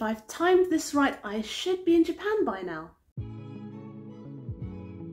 if I've timed this right, I should be in Japan by now.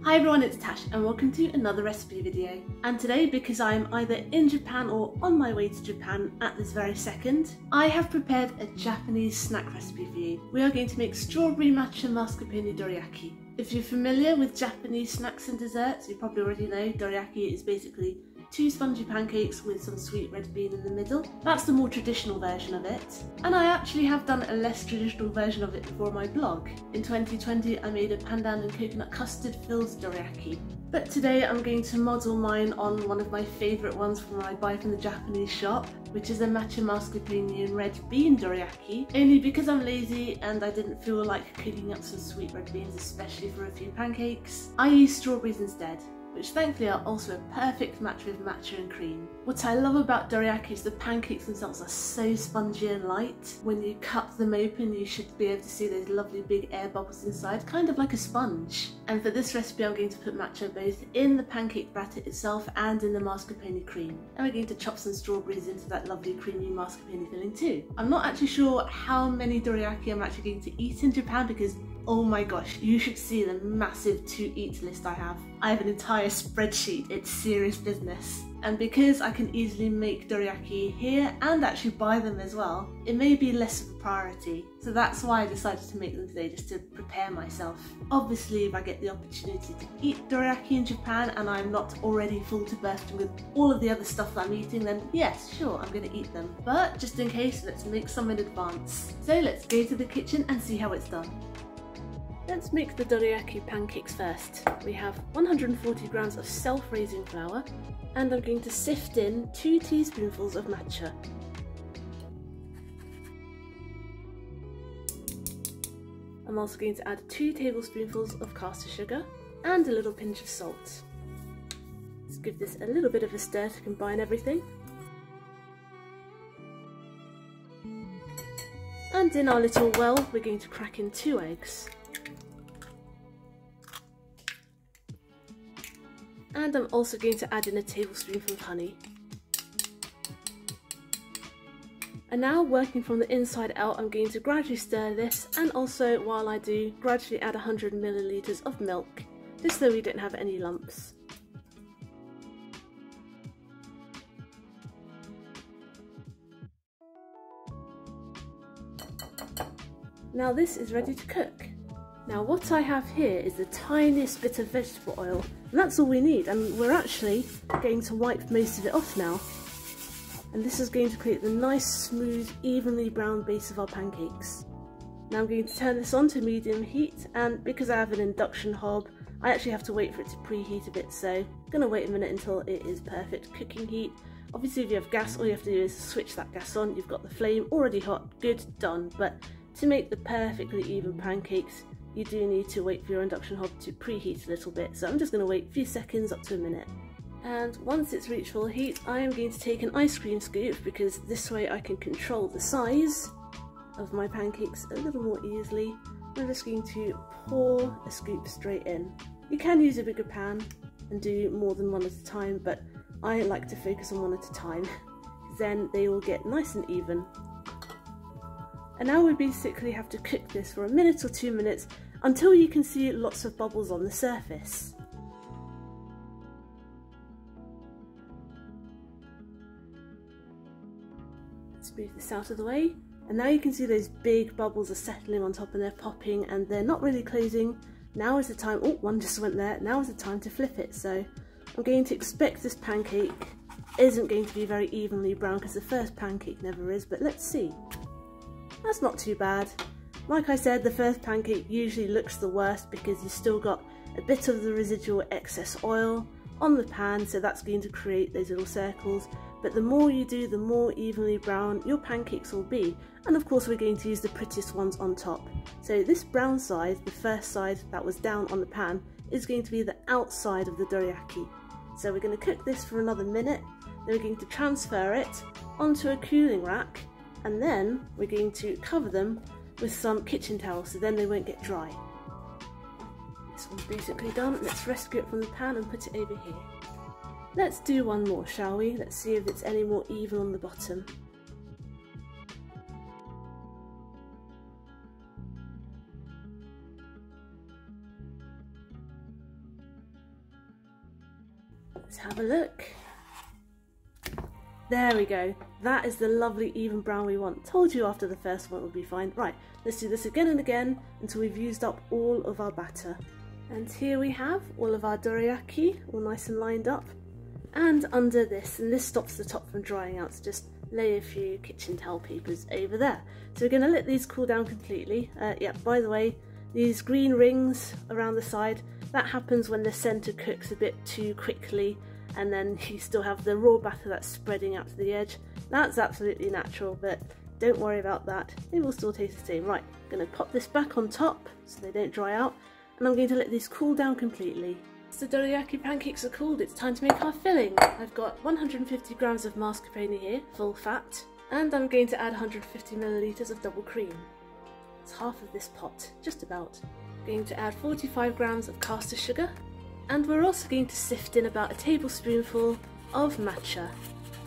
Hi everyone, it's Tash and welcome to another recipe video. And today, because I am either in Japan or on my way to Japan at this very second, I have prepared a Japanese snack recipe for you. We are going to make strawberry matcha mascarpone dorayaki. If you're familiar with Japanese snacks and desserts, you probably already know dorayaki is basically 2 spongy pancakes with some sweet red bean in the middle. That's the more traditional version of it. And I actually have done a less traditional version of it for my blog. In 2020 I made a pandan and coconut custard filled dorayaki. But today I'm going to model mine on one of my favourite ones from I buy from the Japanese shop, which is a matcha mascarpone and red bean dorayaki, only because I'm lazy and I didn't feel like cooking up some sweet red beans, especially for a few pancakes. I used strawberries instead, which thankfully are also a perfect match with matcha and cream. What I love about dorayaki is the pancakes themselves are so spongy and light. When you cut them open, you should be able to see those lovely big air bubbles inside, kind of like a sponge. And for this recipe I'm going to put matcha both in the pancake batter itself and in the mascarpone cream. And we're going to chop some strawberries into that lovely creamy mascarpone filling too. I'm not actually sure how many dorayaki I'm actually going to eat in Japan because oh my gosh, you should see the massive to-eat list I have. I have an entire spreadsheet, it's serious business. And because I can easily make dorayaki here and actually buy them as well, it may be less of a priority. So that's why I decided to make them today, just to prepare myself. Obviously, if I get the opportunity to eat dorayaki in Japan and I'm not already full to bursting with all of the other stuff that I'm eating, then yes, sure, I'm going to eat them. But just in case, let's make some in advance. So let's go to the kitchen and see how it's done. Let's make the dorayaki pancakes first. We have 140 grams of self-raising flour and I'm going to sift in 2 teaspoonfuls of matcha. I'm also going to add 2 tablespoonfuls of caster sugar and a little pinch of salt. Let's give this a little bit of a stir to combine everything. And in our little well, we're going to crack in 2 eggs. And I'm also going to add in a tablespoonful of honey. And now, working from the inside out, I'm going to gradually stir this, and also while I do, gradually add 100 millilitres of milk, just so we don't have any lumps. Now this is ready to cook. Now what I have here is the tiniest bit of vegetable oil, and that's all we need, and we're actually going to wipe most of it off now. And this is going to create the nice, smooth, evenly browned base of our pancakes. Now I'm going to turn this on to medium heat, and because I have an induction hob, I actually have to wait for it to preheat a bit, so I'm going to wait a minute until it is perfect cooking heat. Obviously if you have gas, all you have to do is switch that gas on, you've got the flame already hot, good, done. But to make the perfectly even pancakes, you do need to wait for your induction hob to preheat a little bit, so I'm just going to wait a few seconds up to a minute. And once it's reached full heat, I am going to take an ice cream scoop, because this way I can control the size of my pancakes a little more easily. I'm just going to pour a scoop straight in. You can use a bigger pan and do more than one at a time, but I like to focus on one at a time, then they will get nice and even. And now we basically have to cook this for a minute or 2 minutes until you can see lots of bubbles on the surface. Let's move this out of the way. And now you can see those big bubbles are settling on top and they're popping and they're not really closing. Now is the time, oh, one just went there. Now is the time to flip it. So I'm going to expect this pancake isn't going to be very evenly brown because the first pancake never is, but let's see. That's not too bad. Like I said, the first pancake usually looks the worst because you've still got a bit of the residual excess oil on the pan, so that's going to create those little circles. But the more you do, the more evenly brown your pancakes will be. And of course we're going to use the prettiest ones on top. So this brown side, the first side that was down on the pan, is going to be the outside of the dorayaki. So we're going to cook this for another minute, then we're going to transfer it onto a cooling rack, and then we're going to cover them with some kitchen towels so then they won't get dry. This one's basically done. Let's rescue it from the pan and put it over here. Let's do one more, shall we? Let's see if it's any more even on the bottom. Let's have a look. There we go. That is the lovely even brown we want. Told you after the first one it would be fine. Right, let's do this again and again until we've used up all of our batter. And here we have all of our dorayaki, all nice and lined up. And under this, and this stops the top from drying out, so just lay a few kitchen towel papers over there. So we're going to let these cool down completely. Yeah, by the way, these green rings around the side, that happens when the centre cooks a bit too quickly, and then you still have the raw batter that's spreading out to the edge. That's absolutely natural, but don't worry about that. They will still taste the same. Right, I'm going to pop this back on top so they don't dry out, and I'm going to let these cool down completely. So the dorayaki pancakes are cooled, it's time to make our filling. I've got 150 grams of mascarpone here, full fat, and I'm going to add 150 millilitres of double cream. It's half of this pot, just about. I'm going to add 45 grams of caster sugar, and we're also going to sift in about a tablespoonful of matcha,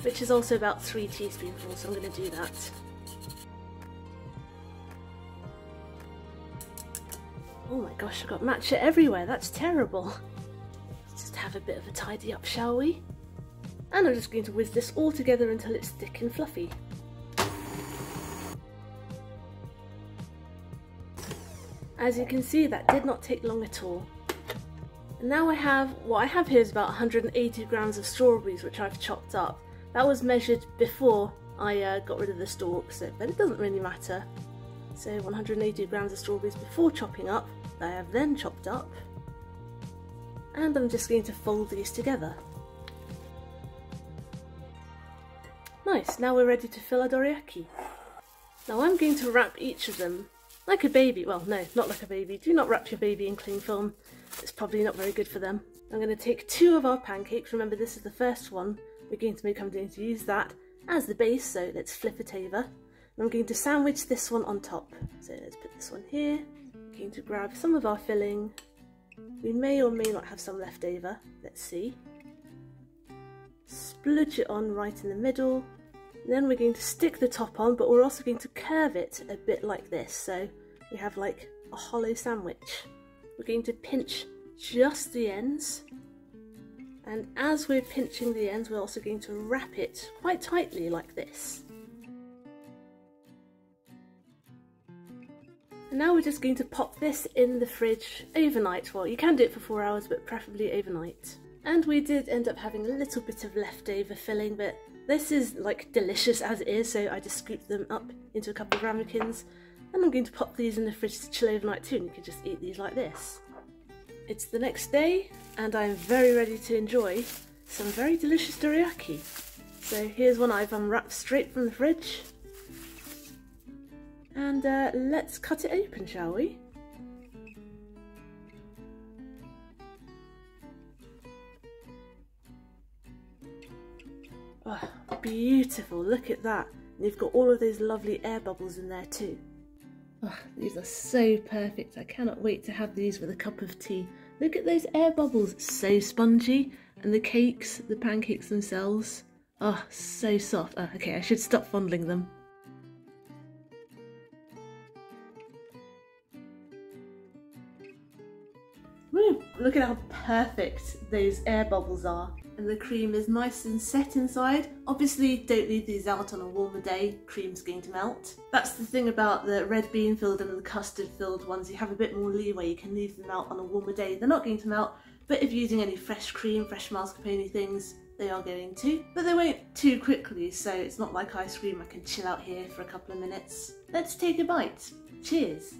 which is also about 3 teaspoonfuls, so I'm going to do that. Oh my gosh, I've got matcha everywhere, that's terrible. Let's just have a bit of a tidy up, shall we? And I'm just going to whiz this all together until it's thick and fluffy. As you can see, that did not take long at all. And now what I have here is about 180 grams of strawberries, which I've chopped up. That was measured before I got rid of the stalks, but it doesn't really matter. So 180 grams of strawberries before chopping up, that I have then chopped up. And I'm just going to fold these together. Nice, now we're ready to fill our dorayaki. Now I'm going to wrap each of them like a baby. Well, no, not like a baby. Do not wrap your baby in cling film. It's probably not very good for them. I'm going to take 2 of our pancakes. Remember, this is the first one we're going to make. I'm going to use that as the base, so let's flip it over. And I'm going to sandwich this one on top. So let's put this one here. I'm going to grab some of our filling. We may or may not have some left over. Let's see. Splooge it on right in the middle. Then we're going to stick the top on, but we're also going to curve it a bit like this, so we have like a hollow sandwich. We're going to pinch just the ends, and as we're pinching the ends, we're also going to wrap it quite tightly like this. And now we're just going to pop this in the fridge overnight. Well, you can do it for 4 hours, but preferably overnight. And we did end up having a little bit of leftover filling, but this is like delicious as it is, so I just scooped them up into a couple of ramekins, and I'm going to pop these in the fridge to chill overnight too, and you can just eat these like this. It's the next day, and I'm very ready to enjoy some very delicious dorayaki. So here's one I've unwrapped straight from the fridge. And let's cut it open, shall we? Oh, beautiful, look at that. And you've got all of those lovely air bubbles in there too. Oh, these are so perfect. I cannot wait to have these with a cup of tea. Look at those air bubbles, so spongy. And the cakes, the pancakes themselves. Oh, so soft. Oh, okay, I should stop fondling them. Woo, look at how perfect those air bubbles are. And the cream is nice and set inside. Obviously, don't leave these out on a warmer day, cream's going to melt. That's the thing about the red bean filled and the custard filled ones, you have a bit more leeway, you can leave them out on a warmer day. They're not going to melt, but if you're using any fresh cream, fresh mascarpone things, they are going to. But they won't too quickly, so it's not like ice cream, I can chill out here for a couple of minutes. Let's take a bite. Cheers.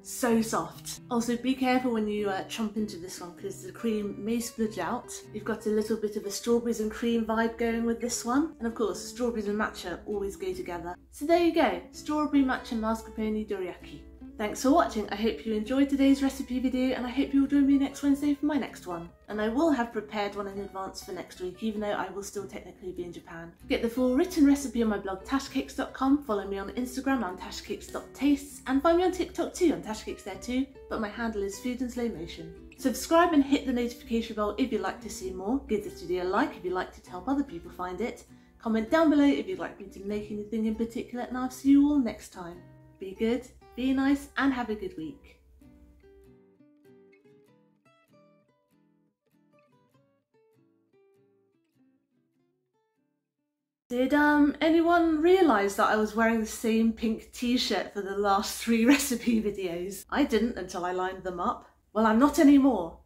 So soft. Also be careful when you chomp into this one because the cream may splodge out. You've got a little bit of a strawberries and cream vibe going with this one. And of course, strawberries and matcha always go together. So there you go, strawberry matcha mascarpone dorayaki. Thanks for watching. I hope you enjoyed today's recipe video, and I hope you'll join me next Wednesday for my next one. And I will have prepared one in advance for next week, even though I will still technically be in Japan. Get the full written recipe on my blog tashcakes.com, follow me on Instagram on tashcakes.tastes, and find me on TikTok too, on tashcakes there too, but my handle is food in slow motion. Subscribe and hit the notification bell if you'd like to see more. Give this video a like if you'd like it to help other people find it. Comment down below if you'd like me to make anything in particular, and I'll see you all next time. Be good, be nice, and have a good week. Did anyone realise that I was wearing the same pink t-shirt for the last 3 recipe videos? I didn't until I lined them up. Well, I'm not anymore.